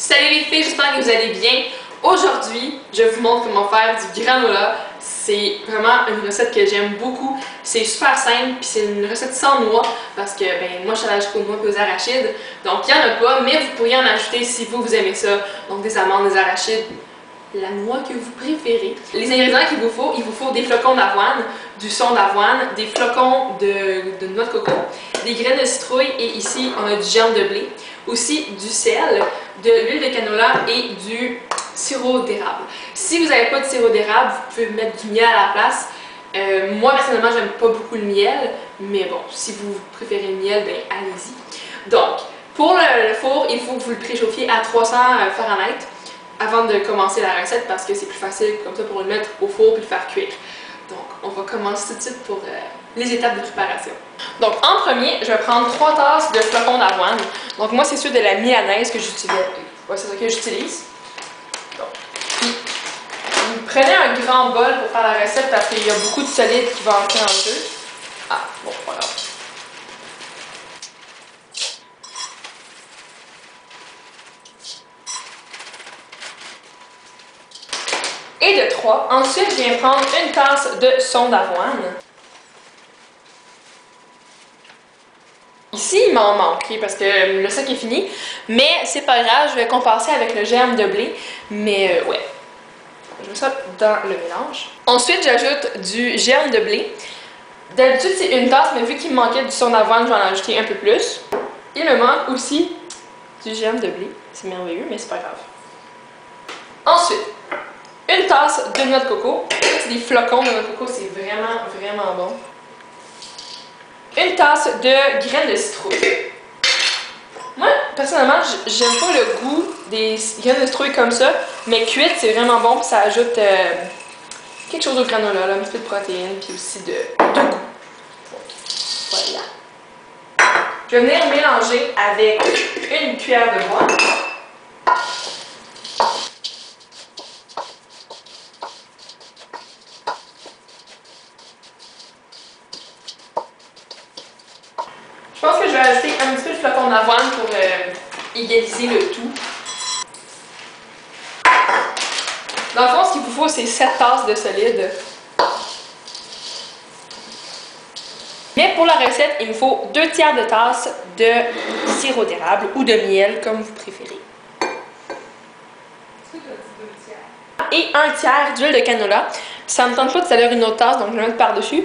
Salut les filles, j'espère que vous allez bien. Aujourd'hui, je vous montre comment faire du granola. C'est vraiment une recette que j'aime beaucoup. C'est super simple, puis c'est une recette sans noix parce que moi je suis allergique aux noix et aux arachides. Donc il n'y en a pas, mais vous pourriez en ajouter si vous aimez ça. Donc des amandes, des arachides, la noix que vous préférez. Les ingrédients qu'il vous faut des flocons d'avoine, du son d'avoine, des flocons de noix de coco, des graines de citrouille et ici on a du germe de blé, aussi du sel, de l'huile de canola et du sirop d'érable. Si vous n'avez pas de sirop d'érable, vous pouvez mettre du miel à la place. Moi personnellement j'aime pas beaucoup le miel, mais bon, si vous préférez le miel, ben allez-y. Donc, pour le four, il faut que vous le préchauffiez à 300 Fahrenheit avant de commencer la recette parce que c'est plus facile comme ça pour le mettre au four et le faire cuire. Donc, on va commencer tout de suite pour les étapes de préparation. Donc, en premier, je vais prendre 3 tasses de flocons d'avoine. Donc, moi, c'est ceux de la milanaise que j'utilise. Ouais, c'est ça que j'utilise. Donc, puis, vous prenez un grand bol pour faire la recette parce qu'il y a beaucoup de solide qui va entrer en jeu. Ah, bon, pas grave. Et de 3. Ensuite, je viens prendre une tasse de son d'avoine. Ici, il m'en manque parce que le sac est fini, mais c'est pas grave, je vais compenser avec le germe de blé. Mais ouais, je mets ça dans le mélange. Ensuite, j'ajoute du germe de blé. D'habitude, c'est une tasse, mais vu qu'il me manquait du son d'avoine, je vais en ajouter un peu plus. Il me manque aussi du germe de blé. C'est merveilleux, mais c'est pas grave. Ensuite, une tasse de noix de coco. C'est des flocons de noix de coco, c'est vraiment bon. Une tasse de graines de citrouille. Moi, personnellement, j'aime pas le goût des graines de citrouille comme ça, mais cuites, c'est vraiment bon, puis ça ajoute quelque chose au granola, là, un petit peu de protéines, puis aussi de goût. Voilà. Je vais venir mélanger avec une cuillère de bois. Je pense que je vais ajouter un petit peu de flocon d'avoine pour égaliser le tout. Dans le fond, ce qu'il vous faut, c'est 7 tasses de solide. Mais pour la recette, il me faut 2 tiers de tasse de sirop d'érable ou de miel, comme vous préférez. Et 1 tiers d'huile de canola. Ça ne me tente pas de salir une autre tasse, donc je vais mettre par-dessus.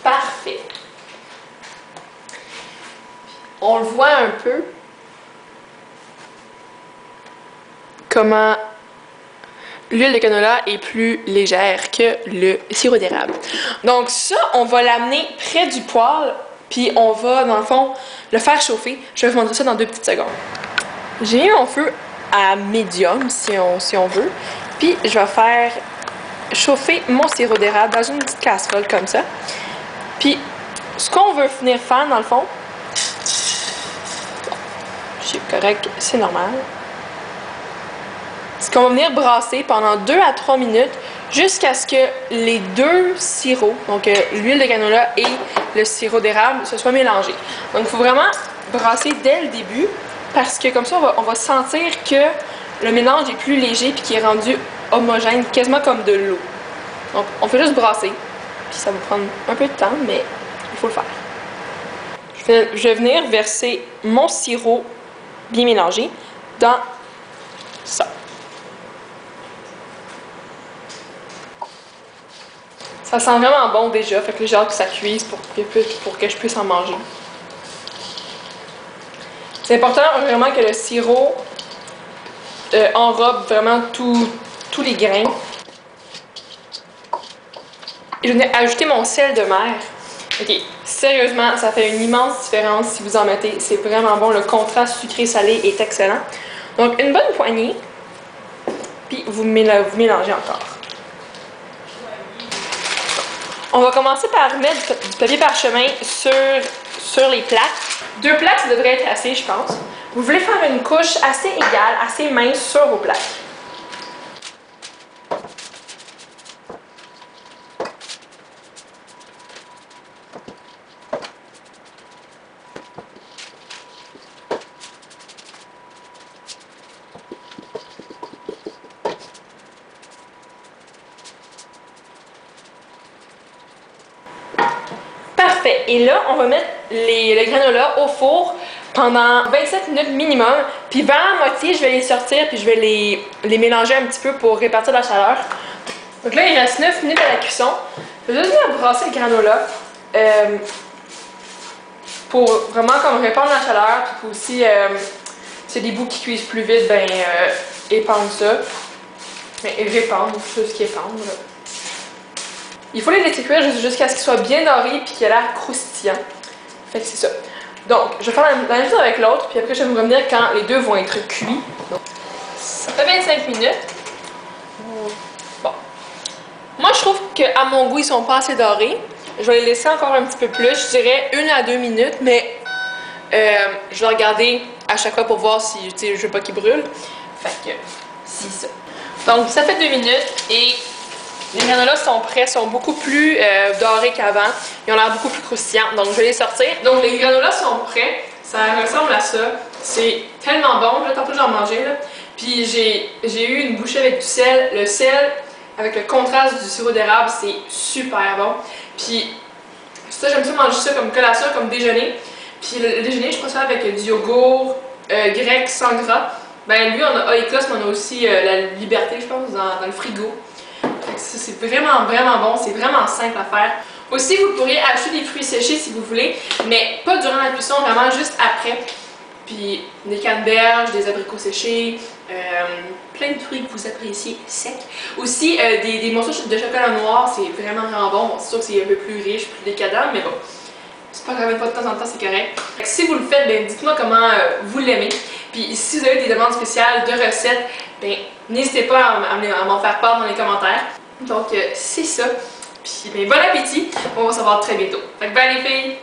Parfait. On le voit un peu comment l'huile de canola est plus légère que le sirop d'érable. Donc ça, on va l'amener près du poêle, puis on va, dans le fond, le faire chauffer. Je vais vous montrer ça dans 2 petites secondes. J'ai mis mon feu à médium, si on veut, puis je vais faire chauffer mon sirop d'érable dans une petite casserole comme ça. Puis, ce qu'on veut venir faire, dans le fond, c'est correct, c'est normal. Ce qu'on va venir brasser pendant 2 à 3 minutes jusqu'à ce que les 2 sirops, donc l'huile de canola et le sirop d'érable, se soient mélangés. Donc, il faut vraiment brasser dès le début parce que comme ça, on va sentir que le mélange est plus léger puis qu'il est rendu homogène, quasiment comme de l'eau. Donc, on fait juste brasser. Puis ça va prendre un peu de temps, mais il faut le faire. Je vais venir verser mon sirop bien mélangé dans ça. Ça sent vraiment bon déjà, fait que j'ai hâte que ça cuise pour que je puisse en manger. C'est important vraiment que le sirop enrobe vraiment tous les grains. Et je vais ajouter mon sel de mer. Ok, sérieusement, ça fait une immense différence si vous en mettez. C'est vraiment bon, le contraste sucré-salé est excellent. Donc, une bonne poignée, puis vous mélangez encore. On va commencer par mettre du papier parchemin sur les plaques. 2 plaques, ça devrait être assez, je pense. Vous voulez faire une couche assez égale, assez mince sur vos plaques. Parfait. Et là, on va mettre le granola au four pendant 27 minutes minimum. Puis vers la moitié, je vais les sortir puis je vais les mélanger un petit peu pour répartir la chaleur. Donc là, il reste 9 minutes à la cuisson. Je vais juste venir brasser le granola pour vraiment comme répandre la chaleur. Puis aussi, c'est des bouts qui cuisent plus vite, ben épandre ça. Mais répandre, tout ce qui est épandre. Il faut les laisser cuire jusqu'à ce qu'ils soient bien dorés puis qu'ils aient l'air croustillants. Fait que c'est ça. Donc, je vais faire la même chose avec l'autre, puis après je vais vous revenir quand les deux vont être cuits. Donc, ça fait 25 minutes. Bon. Moi, je trouve qu'à mon goût, ils sont pas assez dorés. Je vais les laisser encore un petit peu plus. Je dirais 1 à 2 minutes, mais je vais regarder à chaque fois pour voir si je veux pas qu'ils brûlent. Fait que, c'est ça. Donc, ça fait 2 minutes et les granolas sont prêts, sont beaucoup plus dorés qu'avant. Ils ont l'air beaucoup plus croustillants, donc je vais les sortir. Donc les granolas sont prêts, ça ressemble à ça. C'est tellement bon, là, tantôt j'en mangeais là. Puis j'ai eu une bouchée avec du sel. Le sel, avec le contraste du sirop d'érable, c'est super bon. Puis ça, j'aime ça manger ça comme collation, comme déjeuner. Puis le déjeuner, je prends ça avec du yogourt grec sans gras. Ben lui, on a Oikos, mais on a aussi la Liberté, je pense, dans le frigo. Ça, c'est vraiment, vraiment bon. C'est vraiment simple à faire. Aussi, vous pourriez acheter des fruits séchés si vous voulez, mais pas durant la cuisson, vraiment juste après. Puis des canneberges, des abricots séchés, plein de fruits que vous appréciez secs. Aussi, des morceaux de chocolat noir, c'est vraiment, vraiment bon. Bon, c'est sûr que c'est un peu plus riche, plus décadent, mais bon. C'est pas grave, une fois de temps en temps, c'est correct. Si vous le faites, ben, dites-moi comment vous l'aimez. Puis si vous avez des demandes spéciales de recettes, ben, n'hésitez pas à m'en faire part dans les commentaires. Donc, c'est ça. Puis, ben, bon appétit. On va se voir très bientôt. Fait que bye les filles!